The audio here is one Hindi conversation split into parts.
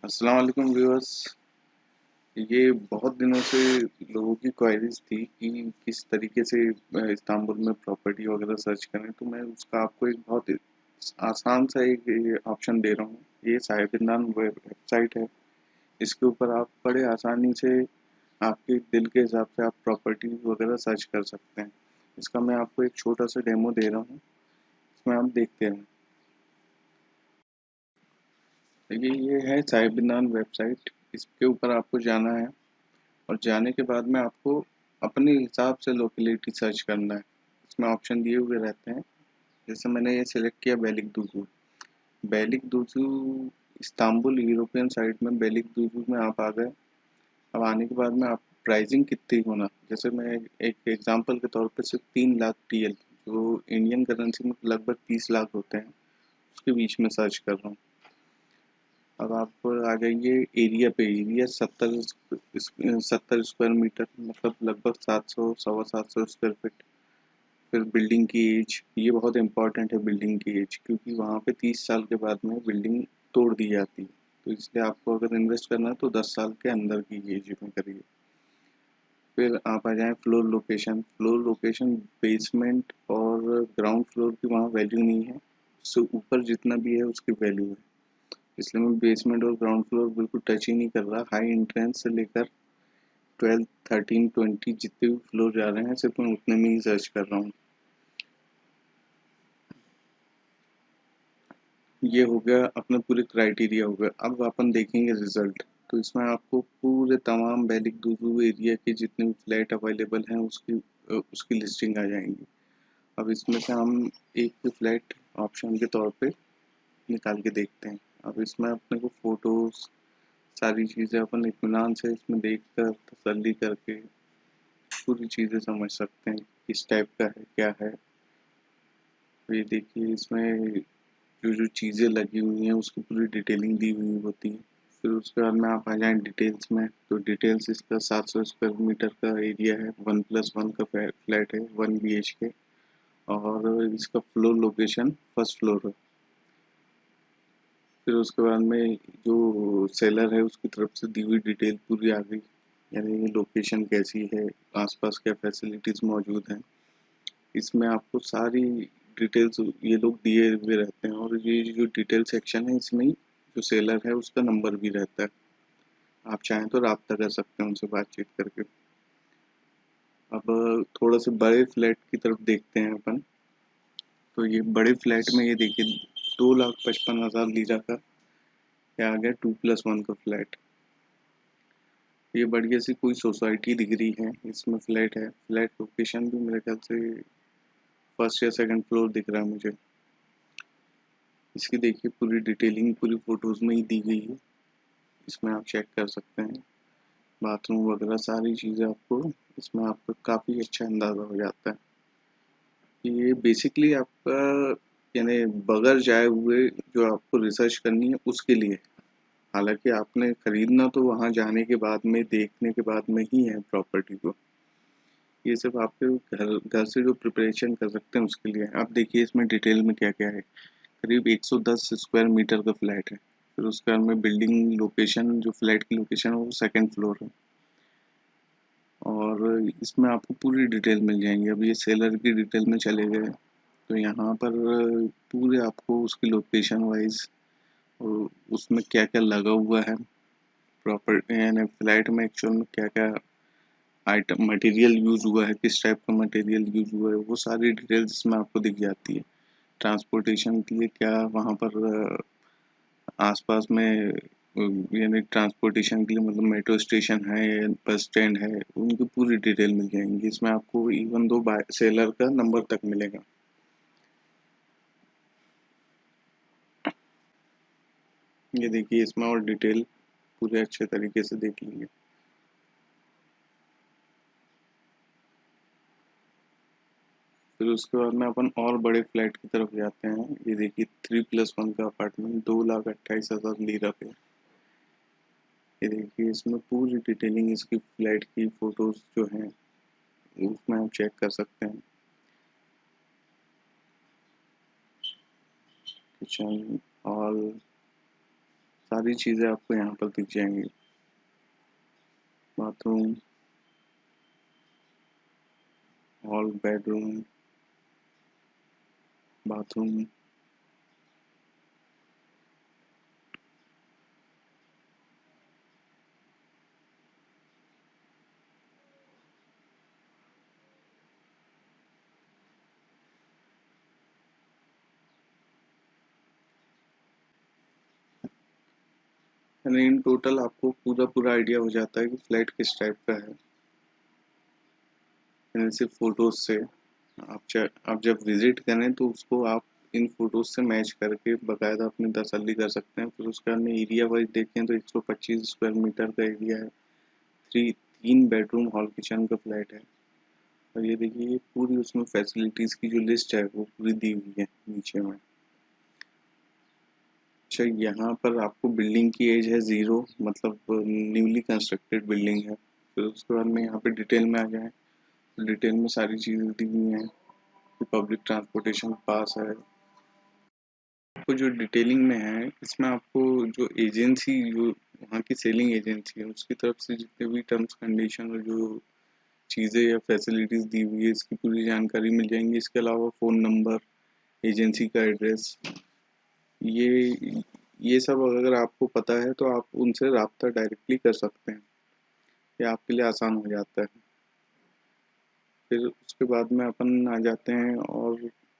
अस्सलाम वालेकुम व्यूअर्स। ये बहुत दिनों से लोगों की क्वायरीज थी कि किस तरीके से इस्तांबुल में प्रॉपर्टी वगैरह सर्च करें, तो मैं उसका आपको एक बहुत आसान सा एक ऑप्शन दे रहा हूँ। ये साहिबिनान वेबसाइट है। इसके ऊपर आप बड़े आसानी से आपके दिल के हिसाब से आप प्रॉपर्टी वगैरह सर्च कर सकते हैं। इसका मैं आपको एक छोटा सा डेमो दे रहा हूँ, इसमें आप देखते हैं। ये है साहिबिनान वेबसाइट। इसके ऊपर आपको जाना है और जाने के बाद में आपको अपने हिसाब से लोकेलिटी सर्च करना है। इसमें ऑप्शन दिए हुए रहते हैं। जैसे मैंने ये सिलेक्ट किया बेलिकदुज़ु। बेलिकदुज़ु इस्तांबुल यूरोपियन साइड में बेलिकदुज़ु में आप आ गए। अब आने के बाद में आप प्राइसिंग कितनी होना, जैसे मैं एक एग्जांपल के तौर पे सिर्फ 3 लाख TL, जो इंडियन करेंसी में लगभग 30 लाख होते हैं, उसके बीच में सर्च कर रहा हूँ। अब आप आ जाइए एरिया पे। एरिया 70 स्क्वायर मीटर, मतलब लगभग 700 750 स्क्वायर फीट। फिर बिल्डिंग की एज, ये बहुत इंपॉर्टेंट है बिल्डिंग की एज, क्योंकि वहाँ पे 30 साल के बाद में बिल्डिंग तोड़ दी जाती है। तो इसलिए आपको अगर इन्वेस्ट करना है तो 10 साल के अंदर की एज में करिए। फिर आप आ जाएं floor location. Floor location basement और ग्राउंड फ्लोर की वहाँ वैल्यू नहीं है, उससे ऊपर जितना भी है उसकी वैल्यू है। इसलिए मैं बेसमेंट और ग्राउंड फ्लोर बिल्कुल टच ही नहीं कर रहा। हाई एंट्रेंस से लेकर 12 13 20 जितने भी फ्लोर जा रहे हैं, सिर्फ मैं उतने में ही सर्च कर रहा हूँ। ये हो गया अपना पूरे क्राइटेरिया हो गया। अब अपन देखेंगे रिजल्ट। तो इसमें आपको पूरे तमाम बेलिकदुज़ु एरिया के जितने भी फ्लैट अवेलेबल हैं उसकी लिस्टिंग आ जाएंगी। अब इसमें से हम एक फ्लैट ऑप्शन के तौर पे निकाल के देखते हैं। अब इसमें अपने को फोटोज सारी चीज़ें अपन इत्मीनान से इसमें देख कर तसल्ली करके पूरी चीज़ें समझ सकते हैं किस टाइप का है क्या है। तो ये देखिए, इसमें जो जो चीज़ें लगी हुई हैं उसकी पूरी डिटेलिंग दी हुई होती है। फिर उसके बाद में आप आ जाएँ डिटेल्स में। तो डिटेल्स इसका 700 स्क्वायर मीटर का एरिया है, 1+1 का फ्लैट है, 1 BHK। और इसका फ्लोर लोकेशन फर्स्ट फ्लोर है। फिर उसके बाद में जो सेलर है उसकी तरफ से दी हुई डिटेल पूरी आ गई, यानी लोकेशन कैसी है, आसपास क्या फैसिलिटीज़ मौजूद हैं। इसमें आपको सारी डिटेल्स ये लोग दिए हुए रहते हैं। और ये जो डिटेल सेक्शन है, इसमें ही जो सेलर है उसका नंबर भी रहता है। आप चाहें तो राब्ता कर सकते हैं उनसे बातचीत करके। अब थोड़ा से बड़े फ्लैट की तरफ देखते हैं अपन। तो ये बड़े फ्लैट में ये देखिए 2,55,000 लीरा का ये आ गया 2+1 का फ्लैट। ये बढ़िया सी कोई सोसाइटी दिख रही है, इसमें फ्लैट है। फ्लैट लोकेशन भी मेरे ख्याल से फर्स्ट या सेकंड फ्लोर दिख रहा है मुझे। इसकी देखिए पूरी डिटेलिंग पूरी फोटोज में ही दी गई है, इसमें आप चेक कर सकते हैं। बाथरूम वगैरह सारी चीज़ें आपको इसमें आपको काफ़ी अच्छा अंदाज़ा हो जाता है। ये बेसिकली आपका यानी बगैर जाए हुए जो आपको रिसर्च करनी है उसके लिए। हालांकि आपने खरीदना तो वहाँ जाने के बाद में देखने के बाद में ही है प्रॉपर्टी को। ये सिर्फ आपके घर घर से जो प्रिपरेशन कर सकते हैं उसके लिए। आप देखिए इसमें डिटेल में क्या क्या है। करीब 110 स्क्वायर मीटर का फ्लैट है। फिर उसके बाद में बिल्डिंग लोकेशन, जो फ्लैट की लोकेशन है वो सेकंड फ्लोर है। और इसमें आपको पूरी डिटेल मिल जाएंगी। अब ये सेलर की डिटेल में चले गए तो यहाँ पर पूरे आपको उसकी लोकेशन वाइज और उसमें क्या क्या लगा हुआ है प्रॉपर्टी, यानी फ्लैट में एक्चुअल में क्या क्या आइटम मटेरियल यूज़ हुआ है, किस टाइप का मटेरियल यूज़ हुआ है, वो सारी डिटेल्स इसमें आपको दिख जाती है। ट्रांसपोर्टेशन के लिए क्या वहाँ पर आसपास में यानी ट्रांसपोर्टेशन के लिए मतलब मेट्रो स्टेशन है या बस स्टैंड है, उनकी पूरी डिटेल मिल जाएंगी। इसमें आपको इवन दो सेलर का नंबर तक मिलेगा। ये देखिए इसमें और डिटेल पूरे अच्छे तरीके से देख लीजिए। फिर उसके बाद में अपन और बड़े फ्लैट की तरफ जाते हैं। ये देखिए 3+1 का अपार्टमेंट 2,28,000 लीरा पे। ये देखिए इसमें पूरी डिटेलिंग इसकी फ्लैट की फोटोज जो हैं उसमें आप चेक कर सकते हैं। किचन, हॉल, सारी चीज़ें आपको यहाँ पर दिख जाएंगी। Bathroom, hall, bedroom, bathroom. यानी इन टोटल आपको पूरा आइडिया हो जाता है कि फ्लैट किस टाइप का है। यानी सिर्फ फोटोज से आप जब विजिट करें तो उसको आप इन फोटोज से मैच करके बाकायदा अपनी तसल्ली कर सकते हैं। फिर उसके बाद में एरिया वाइज देखें तो 125 स्क्वायर मीटर का एरिया है। 3 बेडरूम हॉल किचन का फ्लैट है। और ये देखिए, ये पूरी उसमें फैसिलिटीज की जो लिस्ट है वो पूरी दी हुई है नीचे में। अच्छा, यहाँ पर आपको बिल्डिंग की एज है 0, मतलब न्यूली कंस्ट्रक्टेड बिल्डिंग है। फिर उसके बाद में यहाँ पे डिटेल में आ जाए, डिटेल में सारी चीज़ें दी हुई हैं कि पब्लिक ट्रांसपोर्टेशन पास है। आपको जो डिटेलिंग में है इसमें आपको जो एजेंसी, जो वहाँ की सेलिंग एजेंसी है, उसकी तरफ से जितने भी टर्म्स कंडीशन और जो चीज़ें या फैसिलिटीज़ दी हुई है इसकी पूरी जानकारी मिल जाएंगी। इसके अलावा फ़ोन नंबर, एजेंसी का एड्रेस, ये ये सब अगर आपको पता है तो आप उनसे रब्ता डायरेक्टली कर सकते हैं। ये आपके लिए आसान हो जाता है। फिर उसके बाद में अपन आ जाते हैं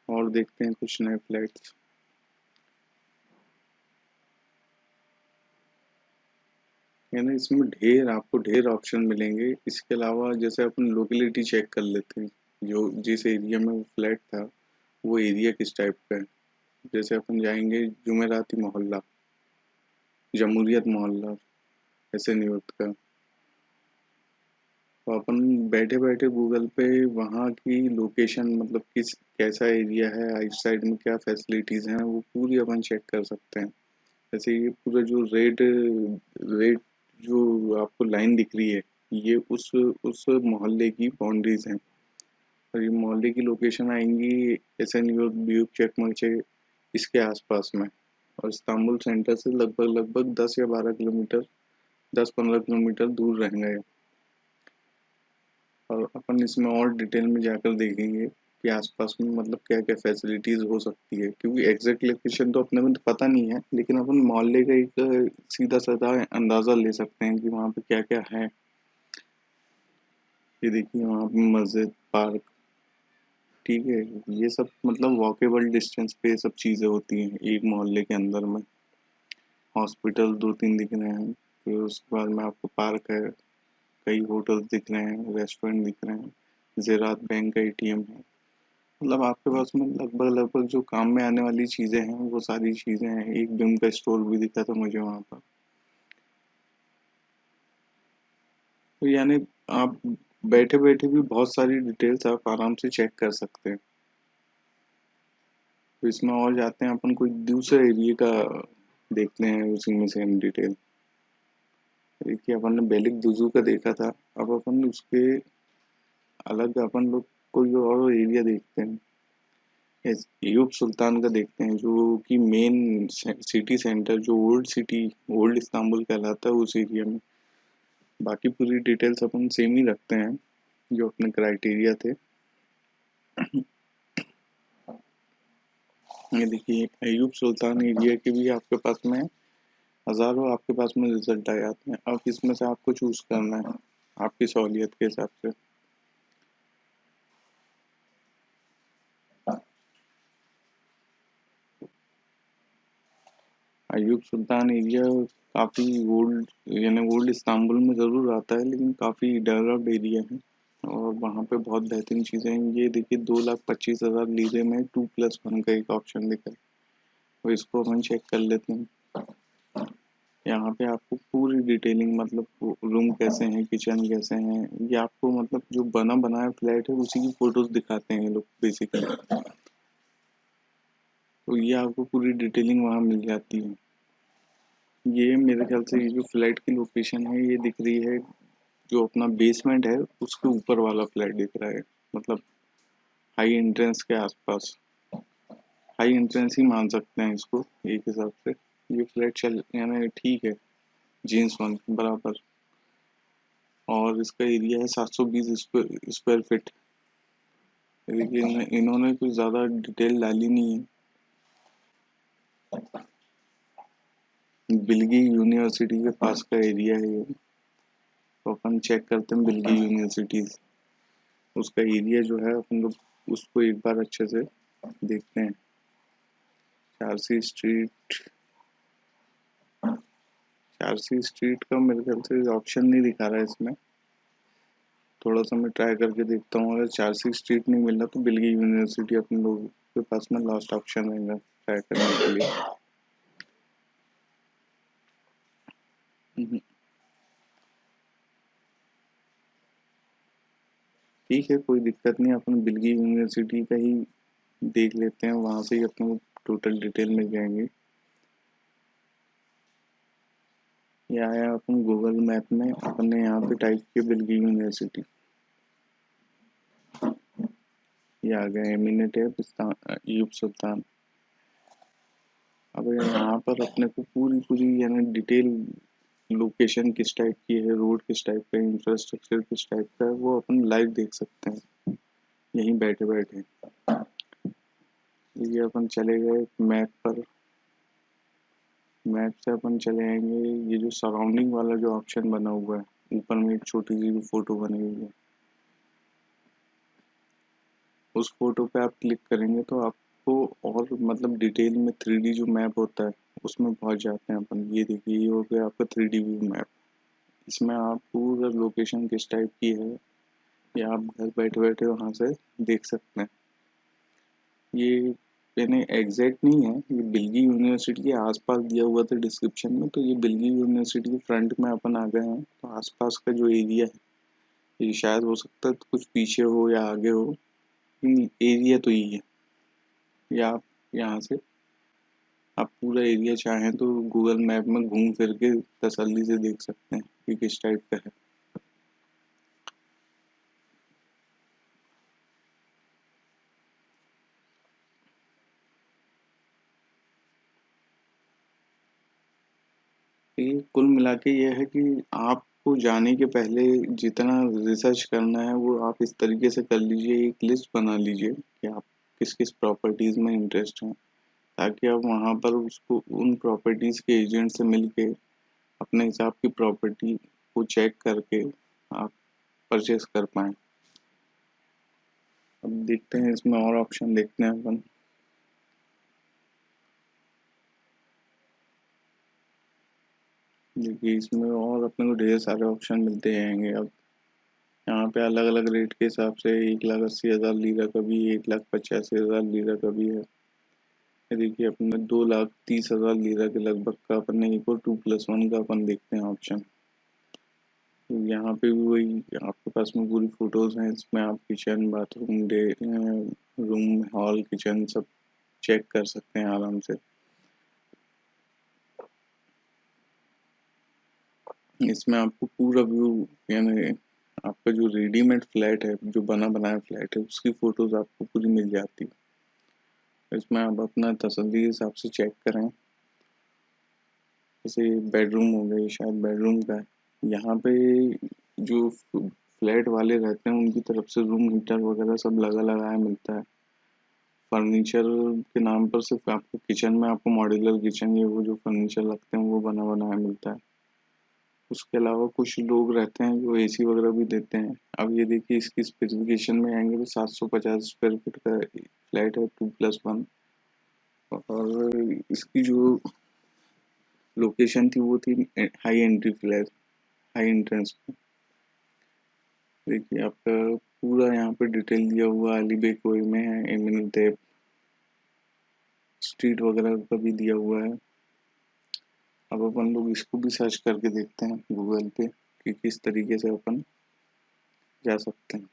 और देखते हैं कुछ नए फ्लैट्स। यानी इसमें आपको ढेर ऑप्शन मिलेंगे। इसके अलावा जैसे अपन लोकेलिटी चेक कर लेते हैं, जो जिस एरिया में वो फ्लैट था वो एरिया किस टाइप का है। जैसे अपन जाएंगे जुमेराती मोहल्ला, जमहूरियत मोहल्ला, ऐसे नहीं होता। तो अपन बैठे बैठे गूगल पे वहाँ की लोकेशन, मतलब किस कैसा एरिया है, आइट साइड में क्या फैसिलिटीज़ हैं, वो पूरी अपन चेक कर सकते हैं। जैसे ये पूरा जो रेड रेड जो आपको लाइन दिख रही है, ये उस मोहल्ले की बाउंड्रीज हैं। और ये मोहल्ले की लोकेशन आएंगी एसएन यूथ ब्यूक चकमचे इसके आसपास में। और इस्तांबुल सेंटर से लगभग लगभग 10 या 12 किलोमीटर, 10-15 किलोमीटर दूर रहेंगे। और अपन इसमें और डिटेल में जाकर देखेंगे कि आसपास में मतलब क्या क्या फैसिलिटीज हो सकती है, क्योंकि एग्जैक्ट लोकेशन तो अपने को तो पता नहीं है, लेकिन अपन मोहल्ले का एक सीधा साधा अंदाजा ले सकते हैं कि वहाँ पे क्या क्या है। ये देखिए, वहाँ पे मस्जिद, पार्क, ठीक है, ये सब मतलब वॉकेबल डिस्टेंस पे ये सब चीज़ें होती हैं एक मोहल्ले के अंदर में। हॉस्पिटल 2-3 दिख रहे हैं। फिर उसके बाद में आपको पार्क है, कई होटल्स दिख रहे हैं, रेस्टोरेंट दिख रहे हैं, ज़रात बैंक का एटीएम है। मतलब आपके पास में लगभग लगभग जो काम में आने वाली चीज़ें हैं वो सारी चीज़ें हैं। एक बिम का स्टोर भी दिखा था मुझे वहाँ पर। तो यानी आप बैठे बैठे भी बहुत सारी डिटेल्स आप आराम से चेक कर सकते हैं। तो इसमें और जाते हैं अपन कोई दूसरे एरिया का देखते हैं, उसी में सेम डिटेल। देखिए, अपन ने बेलिक दुजू का देखा था, अब अपन उसके अलग अपन लोग कोई और एरिया देखते हैं। यूब सुल्तान का देखते हैं, जो कि मेन सिटी सेंटर, जो ओल्ड सिटी, ओल्ड इस्तांबुल कहलाता है, उस एरिया में। बाकी पूरी डिटेल्स अपन सेम ही रखते हैं जो अपने क्राइटेरिया थे। ये देखिए, अयूब सुल्तान एरिया के भी आपके पास में हज़ारों आपके पास में रिजल्ट आ जाते हैं। अब इसमें से आपको चूज करना है आपकी सहूलियत के हिसाब से। अयूब सुल्तान एरिया काफ़ी ओल्ड, यानी ओल्ड इस्तांबुल में ज़रूर आता है, लेकिन काफ़ी डेवलप्ड एरिया है और वहाँ पे बहुत बेहतरीन चीज़ें हैं। ये देखिए, 2,25,000 लीरे में 2+1 का एक ऑप्शन दिखा है, तो इसको अपन चेक कर लेते हैं। यहाँ पे आपको पूरी डिटेलिंग, मतलब रूम कैसे हैं, किचन कैसे हैं, ये आपको मतलब जो बना बनाया फ्लैट है उसी की फोटोज दिखाते हैं ये लोग बेसिकली। तो ये आपको पूरी डिटेलिंग वहाँ मिल जाती है। ये मेरे ख्याल से ये जो फ्लैट की लोकेशन है ये दिख रही है, जो अपना बेसमेंट है उसके ऊपर वाला फ्लैट दिख रहा है, मतलब हाई एंट्रेंस के आसपास। हाई एंट्रेंस ही मान सकते हैं इसको एक हिसाब से। ये फ्लैट चल यानी ठीक है, जीन्स वन बराबर। और इसका एरिया है 720 स्क्वायर फीट। देखिए इन्होंने कुछ ज़्यादा डिटेल डाली नहीं है। बिल्गी यूनिवर्सिटी के पास का एरिया है ये। तो अपन चेक करते हैं बिल्गी यूनिवर्सिटी, उसका एरिया जो है अपन लोग उसको एक बार अच्छे से देखते हैं। चारसी स्ट्रीट, चारसी स्ट्रीट का मेरे ख्याल से ऑप्शन नहीं दिखा रहा है इसमें। थोड़ा सा मैं ट्राई करके देखता हूँ, अगर चारसी स्ट्रीट नहीं मिल रहा तो बिल्गी यूनिवर्सिटी अपन लोग के पास में लास्ट ऑप्शन रहेगा ट्राई करने के लिए। ठीक है, कोई दिक्कत नहीं, अपन बिल्गी यूनिवर्सिटी का ही देख लेते हैं, वहां से ही अपने को टोटल डिटेल मिल जाएंगे। ये आया अपन गूगल मैप में, अपन ने यहाँ पे टाइप किया बिल्गी यूनिवर्सिटी, ये आ गया एमिनेट है यूब सुल्तान। अब यहाँ पर अपने को पूरी पूरी यानी डिटेल, लोकेशन किस टाइप की है, रोड किस टाइप का है, इंफ्रास्ट्रक्चर किस टाइप का है, वो अपन लाइव देख सकते हैं यहीं बैठे बैठे। ये अपन चले गए मैप पर, मैप से अपन चले आएंगे, ये जो सराउंडिंग वाला जो ऑप्शन बना हुआ है ऊपर में एक छोटी सी फोटो बनी हुई है, उस फोटो पे आप क्लिक करेंगे तो आपको और मतलब डिटेल में 3D जो मैप होता है उसमें पहुंच जाते हैं अपन। ये देखिए, ये हो गया आपका 3D व्यू मैप। इसमें आप पूरा लोकेशन किस टाइप की है ये आप घर बैठे बैठे वहां से देख सकते हैं। ये यानी एग्जैक्ट नहीं है, ये बिल्गी यूनिवर्सिटी के आसपास दिया हुआ था डिस्क्रिप्शन में, तो ये बिल्गी यूनिवर्सिटी के फ्रंट में अपन आ गए हैं। तो आसपास का जो एरिया है ये शायद हो सकता है कुछ पीछे हो या आगे हो, एरिया तो ये है। या आप यहाँ से आप पूरा एरिया चाहें तो गूगल मैप में घूम फिर के तसल्ली से देख सकते हैं कि किस टाइप का है। ये कुल मिला के ये है कि आपको जाने के पहले जितना रिसर्च करना है वो आप इस तरीके से कर लीजिए, एक लिस्ट बना लीजिए कि आप किस किस प्रॉपर्टीज़ में इंटरेस्ट हैं, ताकि आप वहाँ पर उसको उन प्रॉपर्टीज़ के एजेंट से मिल के अपने हिसाब की प्रॉपर्टी को चेक करके आप परचेस कर पाएँ। अब देखते हैं इसमें और ऑप्शन देखते हैं अपन। देखिए इसमें और अपने को ढेर सारे ऑप्शन मिलते जाएंगे। अब यहाँ पे अलग अलग रेट के हिसाब से 1,80,000 लीरा का भी, 1,85,000 लीरा का भी है। ये देखिए अपने 2,30,000 लीरा के लगभग का अपन ने एक और 2+1 का अपन देखते हैं ऑप्शन। तो यहाँ पे भी वही आपके पास में पूरी फोटोज हैं, इसमें आप kitchen bathroom day room hall kitchen सब चेक कर सकते हैं आराम से। इसमें आपको पूरा व्यू यानी आपका जो रेडीमेड फ्लैट है, जो बना बनाया फ्लैट है, उसकी फोटोज आपको पूरी मिल जाती है। इसमें आप अपना तसल्ली के हिसाब से चेक करें। जैसे बेडरूम हो गया, ये शायद बेडरूम का है। यहाँ पे जो फ्लैट वाले रहते हैं उनकी तरफ से रूम हीटर वगैरह सब लगा लगाया मिलता है। फर्नीचर के नाम पर सिर्फ आपको किचन में आपको मॉड्यूलर किचन ये वो जो फर्नीचर लगते हैं वो बना बनाया मिलता है। उसके अलावा कुछ लोग रहते हैं जो एसी वगैरह भी देते हैं। अब ये देखिए इसकी स्पेसिफिकेशन में आएंगे तो 750 स्क्वायर फीट का फ्लैट है 2+1। और इसकी जो लोकेशन थी वो थी high entry flat, high entrance. देखिए आपका पूरा यहाँ पे डिटेल दिया हुआ अली बे कोई में है, एमिनेटेप स्ट्रीट वगैरह का भी दिया हुआ है। अब अपन लोग इसको भी सर्च करके देखते हैं गूगल पे कि किस तरीके से अपन जा सकते हैं।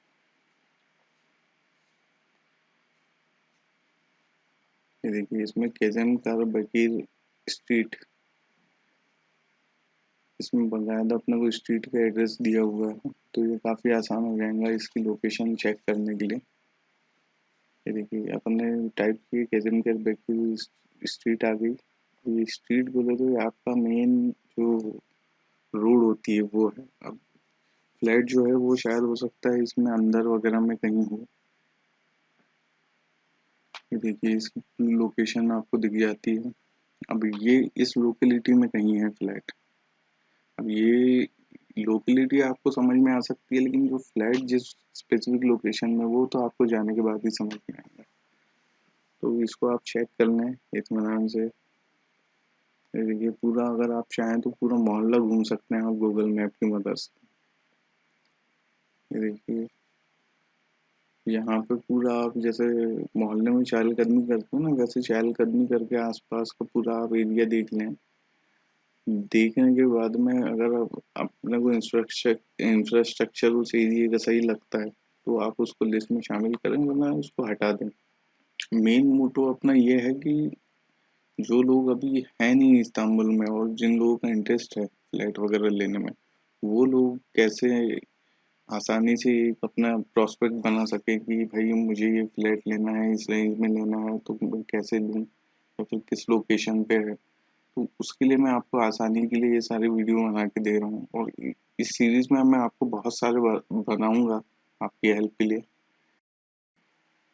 ये देखिए इसमें केजन कार बकीर स्ट्रीट, इसमें बाकायदा अपने को स्ट्रीट का एड्रेस दिया हुआ है, तो ये काफ़ी आसान हो जाएगा इसकी लोकेशन चेक करने के लिए। ये देखिए अपन ने टाइप की केजन कार बकीर स्ट्रीट आ गई। ये स्ट्रीट बोले तो ये आपका मेन जो रोड होती है वो है। अब फ्लैट जो है वो शायद हो सकता है इसमें अंदर वगैरह में कहीं हो। ये देखिए इसकी लोकेशन आपको दिख जाती है। अब ये इस लोकेलिटी में कहीं है फ्लैट। अब ये लोकेलिटी आपको समझ में आ सकती है, लेकिन जो फ्लैट जिस स्पेसिफिक लोकेशन में, वो तो आपको जाने के बाद ही समझ में आएगा। तो इसको आप चेक कर लें इत्मीनान से। ये देखिए पूरा, अगर आप चाहें तो पूरा मोहल्ला घूम सकते हैं आप गूगल मैप की मदद से। ये देखिए यहाँ पे पूरा आप जैसे मोहल्ले में चहलकदमी करते हो ना, वैसे चहलकदमी करके आसपास का पूरा आप एरिया देख लें। देखने के बाद में अगर अपने को इंफ्रास्ट्रक्चर उस एरिया का सही लगता है तो आप उसको लिस्ट में शामिल करें, वरना उसको हटा दें। मेन मोटो अपना ये है कि जो लोग अभी हैं नहीं इस्तांबुल में और जिन लोगों का इंटरेस्ट है फ्लैट वगैरह लेने में, वो लोग कैसे आसानी से एक अपना प्रॉस्पेक्ट बना सके कि भाई मुझे ये फ्लैट लेना है, इस रेंज में लेना है, तो मैं कैसे लूँ या फिर किस लोकेशन पे है। तो उसके लिए मैं आपको आसानी के लिए ये सारे वीडियो बना के दे रहा हूँ, और इस सीरीज में मैं आपको बहुत सारे बनाऊंगा आपकी हेल्प के लिए,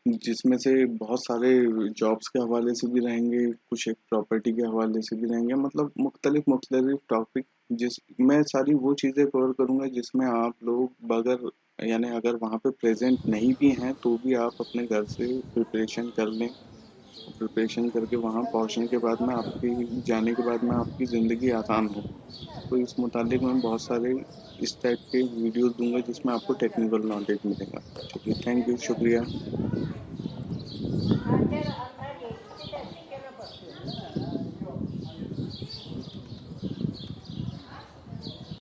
जिसमें से बहुत सारे जॉब्स के हवाले से भी रहेंगे, कुछ एक प्रॉपर्टी के हवाले से भी रहेंगे, मतलब मुख्तलिफ टॉपिक, जिस मैं सारी वो चीज़ें कवर करूँगा जिसमें आप लोग अगर यानी अगर वहाँ पे प्रेजेंट नहीं भी हैं तो भी आप अपने घर से प्रिपरेशन कर लें। प्रिपरेशन करके वहाँ पहुँचने के बाद में आपकी जाने के बाद में आपकी ज़िंदगी आसान हो। तो इस मुतालिक मैं बहुत सारे इस टाइप के वीडियोस दूंगा जिसमें आपको टेक्निकल नॉलेज मिलेगा। चलिए, थैंक यू, शुक्रिया।